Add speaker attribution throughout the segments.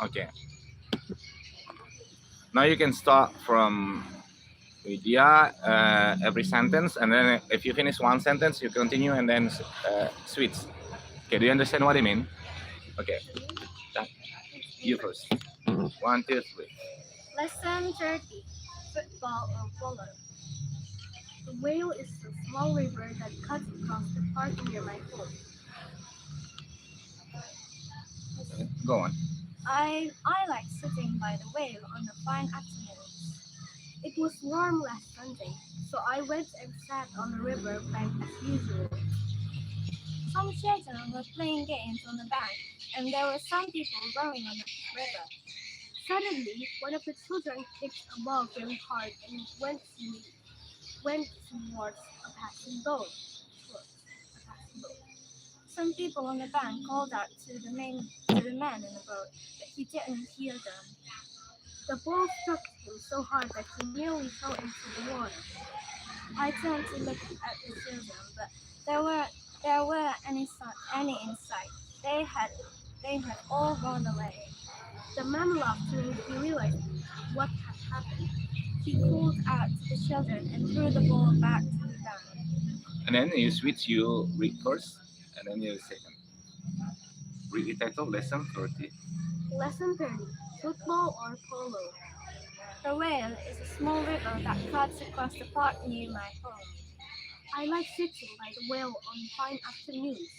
Speaker 1: Okay. Now you can start from Widya every sentence, and then if you finish one sentence, you continue and then switch. Okay, do you understand what I mean? Okay, that, you first. One, two, three.
Speaker 2: Lesson 30. Football or polo. The whale is a small river that cuts across the park near my home.
Speaker 1: Okay, go on.
Speaker 2: I like sitting by the whale on the fine afternoons. It was warm last Sunday, so I went and sat on the river bank as usual. Some children were playing games on the bank, and there were some people rowing on the river. Suddenly, one of the children kicked a ball very hard and it went towards a passing boat. Towards a passing boat. Some people on the bank called out to the man in the boat, but he didn't hear them. The ball struck him so hard that he nearly fell into the water. I turned to look at the children, but there were there were any in sight. They had all gone away. The man laughed when he realized what had happened. He called out to the children and threw the ball back to the bank.
Speaker 1: And then you switch, you read first, and then you second. Read the title, lesson 30.
Speaker 2: Lesson 30. Football or polo? The Whale is a small river that cuts across the park near my home. I like sitting by the whale on fine afternoons.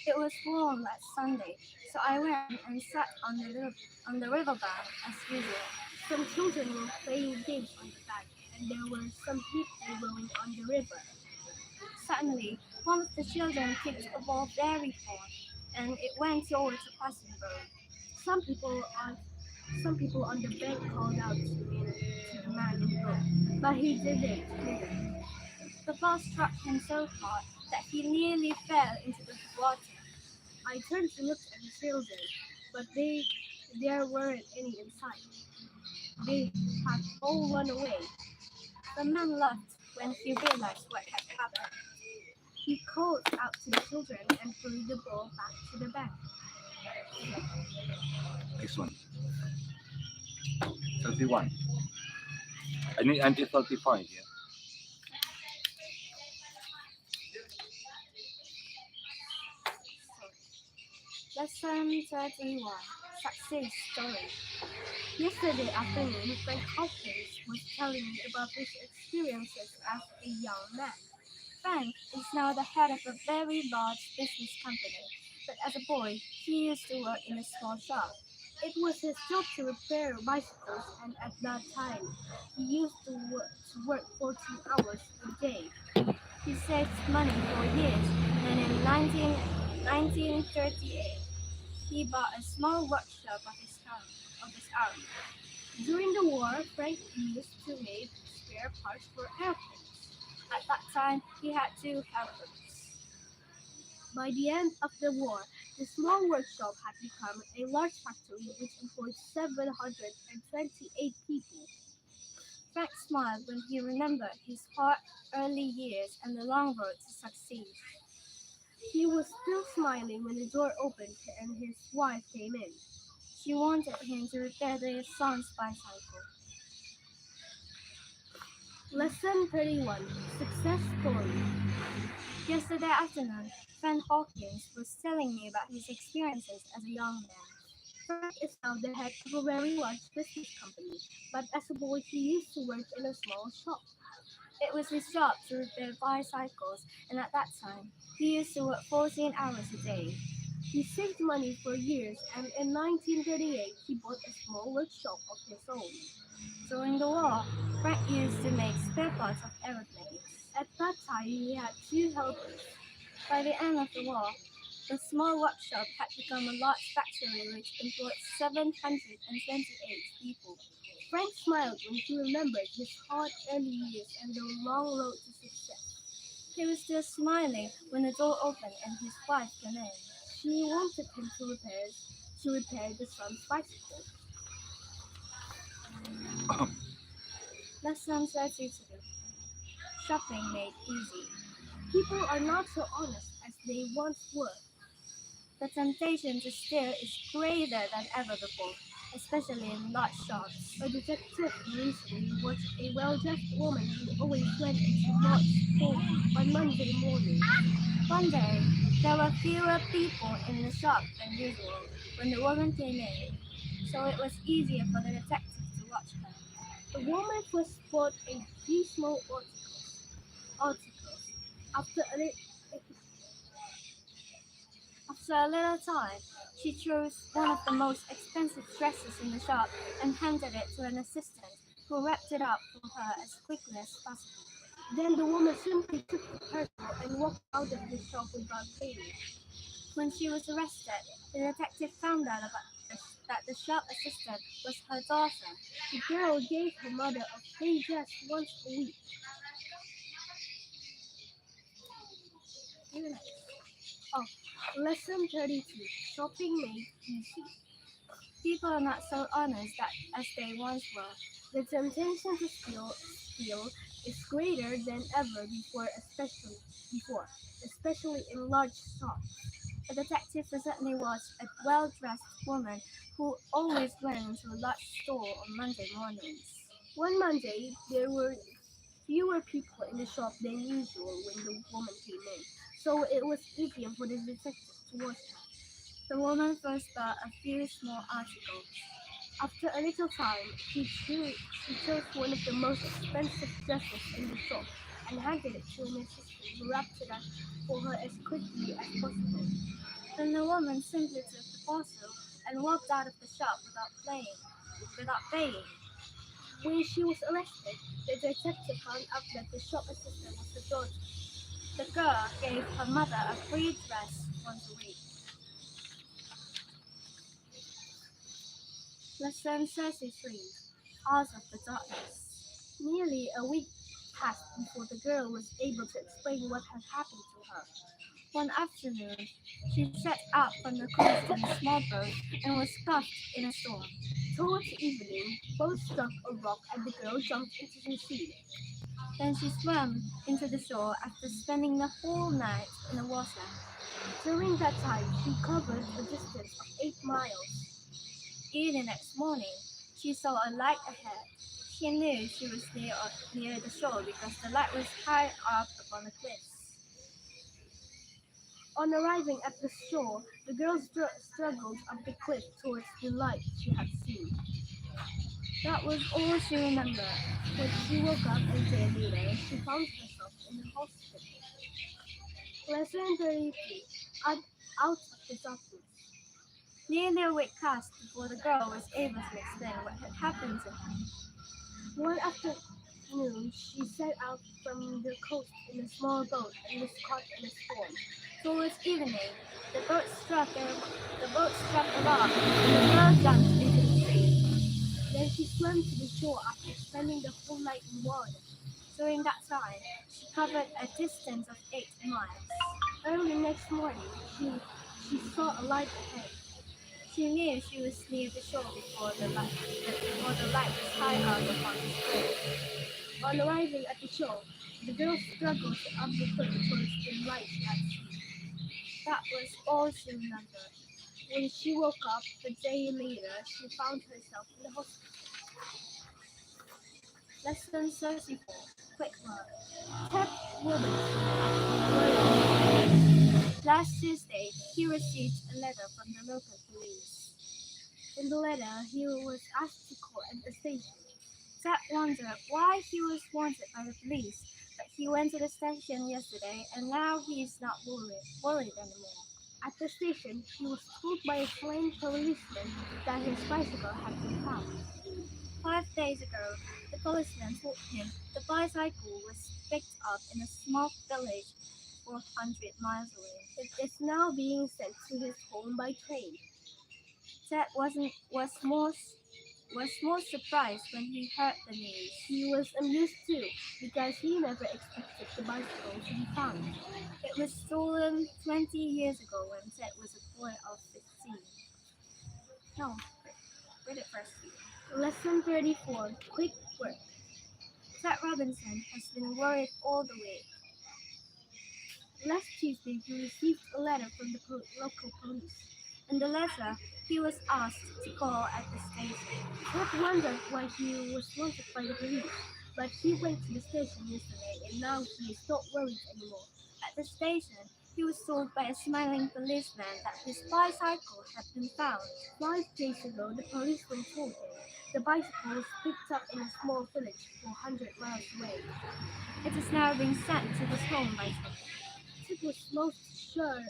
Speaker 2: It was warm last Sunday, so I went and sat on the riverbank as usual. Some children were playing games on the bank, and there were some people rowing on the river. Suddenly, one of the children kicked a ball very hard, and it went towards a passing boat. Some people on some people on the bank called out to the man in the boat, but he didn't hear them. The ball struck him so hard that he nearly fell into the water. I turned to look at the children, but there weren't any in sight. They had all run away. The man laughed when he realized what had happened. He called out to the children and threw the ball back to the bank.
Speaker 1: Next one. 31. I need until 35 here.
Speaker 2: Lesson 31. Success Story. Yesterday afternoon, Frank Hopkins was telling me about his experiences as a young man. Frank is now the head of a very large business company, but as a boy, he used to work in a small shop. It was his job to repair bicycles, and at that time, he used to work 14 hours a day. He saved money for years, and in 1938, he bought a small workshop of his own. During the war, Frank used to make spare parts for airplanes. At that time, he had two helpers. By the end of the war, the small workshop had become a large factory which employed 728 people. Frank smiled when he remembered his hard early years and the long road to success. He was still smiling when the door opened and his wife came in. She wanted him to repair their son's bicycle. Lesson 31. Success Story. Yesterday afternoon, Frank Hawkins was telling me about his experiences as a young man. Frank is now the head of a very large business company, but as a boy he used to work in a small shop. It was his job to repair bicycles, and at that time, he used to work 14 hours a day. He saved money for years, and in 1938 he bought a small workshop of his own. During the war, Frank used to make spare parts of aeroplanes. At that time, he had two helpers. By the end of the war, the small workshop had become a large factory which employed 728 people. Frank smiled when he remembered his hard early years and the long road to success. He was still smiling when the door opened and his wife came in. She wanted him to repair the son's bicycle. Lesson 32. Shopping made easy. People are not so honest as they once were. The temptation to steal is greater than ever before. especially in large shops.
Speaker 3: A detective recently watched a well-dressed woman who always went into large store on Monday morning.
Speaker 2: One day, there were fewer people in the shop than usual when the woman came in, so it was easier for the detective to watch her.
Speaker 3: The woman first bought a few small articles. After a little,
Speaker 2: After a little time, she chose one of the most expensive dresses in the shop and handed it to an assistant who wrapped it up for her as quickly as possible.
Speaker 3: then the woman simply took the parcel and walked out of the shop without paying.
Speaker 2: When she was arrested, the detective found out that the shop assistant was her daughter.
Speaker 3: The girl gave her mother a free dress once a week.
Speaker 2: Even
Speaker 3: Oh, lesson 32. Shopping made easy.
Speaker 2: people are not so honest as they once were.
Speaker 3: The temptation to steal is greater than ever especially in large shops.
Speaker 2: The detective recently watched a well-dressed woman who always went into a large store on Monday mornings.
Speaker 3: One Monday, there were fewer people in the shop than usual when the woman came in, so it was easier for the detective to watch her.
Speaker 2: The woman first bought a few small articles.
Speaker 3: After a little time, she chose one of the most expensive dresses in the shop and handed it to an assistant who wrapped it up for her as quickly as possible.
Speaker 2: Then the woman simply took the parcel and walked out of the shop without paying.
Speaker 3: When she was arrested, the detective found out that the shop assistant was her daughter.
Speaker 2: The girl gave her mother a free dress once a week. Lesson 33. Hours of the Darkness.
Speaker 3: Nearly a week passed before the girl was able to explain what had happened to her.
Speaker 2: One afternoon, she set out from the coast in a small boat and was caught in a storm.
Speaker 3: Towards evening, both struck a rock and the girl jumped into the sea.
Speaker 2: Then she swam into the shore after spending the whole night in the water.
Speaker 3: During that time, she covered a distance of 8 miles.
Speaker 2: Early next morning, she saw a light ahead. She knew she was near the shore because the light was high up upon the cliffs.
Speaker 3: On arriving at the shore, the girl struggled up the cliff towards the light she had seen.
Speaker 2: That was all she remembered.
Speaker 3: When she woke up a day later, she found herself in the hospital. Lesson 33. Out of the darkness.
Speaker 2: Nearly a week passed before the girl was able to explain what had happened to her.
Speaker 3: One afternoon, she set out from the coast in a small boat and was caught in a storm.
Speaker 2: Towards evening, the boat struck a rock and the girl jumped into the sea.
Speaker 3: Then she swam to the shore after spending the whole night in water.
Speaker 2: During that time, she covered a distance of 8 miles.
Speaker 3: Early next morning, she saw a light ahead.
Speaker 2: She knew she was near the shore before the light was high out upon the cliff.
Speaker 3: On arriving at the shore, the girl struggled up the cliff towards the light she had seen.
Speaker 2: That was all she remembered.
Speaker 3: When she woke up a day later, she found herself in the hospital.
Speaker 2: Lesson 34. Quick Work.
Speaker 3: Ted Robinson.
Speaker 2: Last Tuesday, he received a letter from the local police.
Speaker 3: In the letter, he was asked to call at the station.
Speaker 2: Ted wondered why he was wanted by the police, but he went to the station yesterday and now he is not worried anymore.
Speaker 3: At the station, he was told by a trained policeman that his bicycle had been found.
Speaker 2: 5 days ago, the policeman told him the bicycle was picked up in a small village 400 miles away.
Speaker 3: It is now being sent to his home by train.
Speaker 2: Ted was more surprised when he heard the news.
Speaker 3: He was amused too, because he never expected the bicycle to be found.
Speaker 2: It was stolen 20 years ago when Ted was a boy of 15. No, read it first.
Speaker 3: Lesson 34. Quick Work.
Speaker 2: Ted Robinson has been worried all the week.
Speaker 3: Last Tuesday, he received a letter from the local police.
Speaker 2: In the letter, he was asked to call at the station.
Speaker 3: Ted wondered why he was wanted by the police, but he went to the station yesterday and now he is not worried anymore.
Speaker 2: At the station, he was told by a smiling policeman that his bicycle had been found.
Speaker 3: 5 days ago, the policeman told him the bicycle was picked up in a small village 400 miles away.
Speaker 2: It is now being sent to his home by Ted.
Speaker 3: Ted was most sure.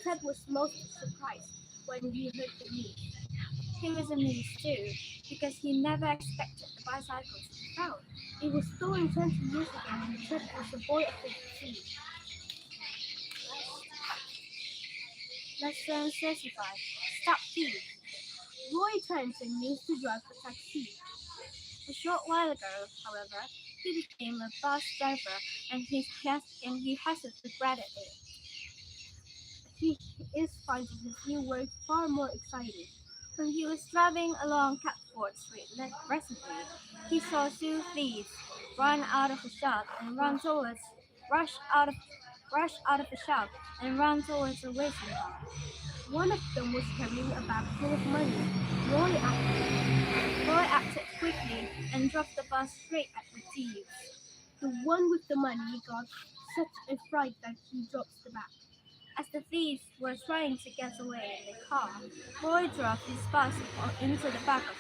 Speaker 3: Ted was most surprised when he heard the news.
Speaker 2: He was amused too, because he never expected the bicycle to be found.
Speaker 3: It was stolen 20 years ago when Ted was a boy of 15.
Speaker 2: Lesson 35. Stop thief.
Speaker 3: Roy Trenton used to drive a taxi.
Speaker 2: A short while ago, however, he became a bus driver and he hasn't regretted it.
Speaker 3: He is finding his new work far more exciting.
Speaker 2: When he was driving along Catford Street recently, he saw two thieves run out of the shop and rush out of the shop and run towards a racing car.
Speaker 3: One of them was carrying a bag full of money. Roy
Speaker 2: acted quickly and drove the bus straight at the thieves.
Speaker 3: The one with the money got such a fright that he dropped the bag.
Speaker 2: As the thieves were trying to get away in the car, Roy drove his bus into the back of it.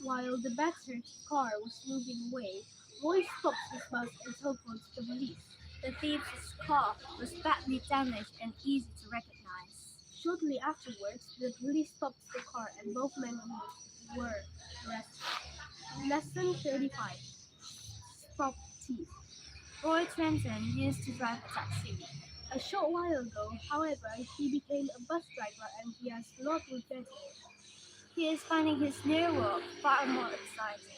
Speaker 3: While the battered car was moving away, Roy stopped his bus and telephoned the police.
Speaker 2: The thieves' car was badly damaged and easy to recognize.
Speaker 3: Shortly afterwards, the police stopped the car and both men were arrested. Lesson 35. Stop thief.
Speaker 2: Roy Trenton used to drive a taxi.
Speaker 3: A short while ago, however, he became a bus driver and he has not regretted it.
Speaker 2: He is finding his new work far more exciting.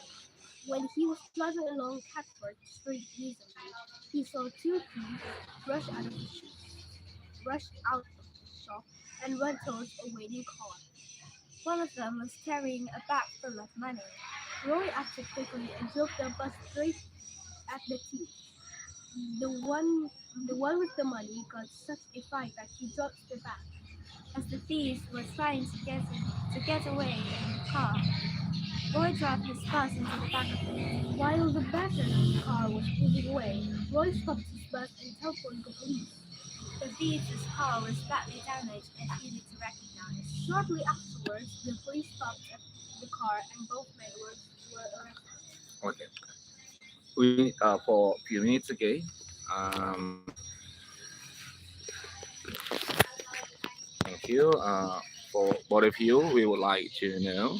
Speaker 3: When he was driving along Catford Street recently, he saw two thieves rush out of the shop and run towards a waiting car.
Speaker 2: One of them was carrying a bag full of money.
Speaker 3: Roy acted quickly and drove the bus straight at the thief. The one with the money got such a fright that he dropped the bag.
Speaker 2: As the thieves were trying to get away in the car, Roy drove his bus into the back of it.
Speaker 3: While the battered car was moving away, Roy stopped his bus and telephoned the police.
Speaker 2: The thieves' car was badly damaged and easy to recognize.
Speaker 3: Shortly afterwards, the police stopped at the car and both men were arrested.
Speaker 1: Okay. We for a few minutes again. Thank you. For both of you, we would like to know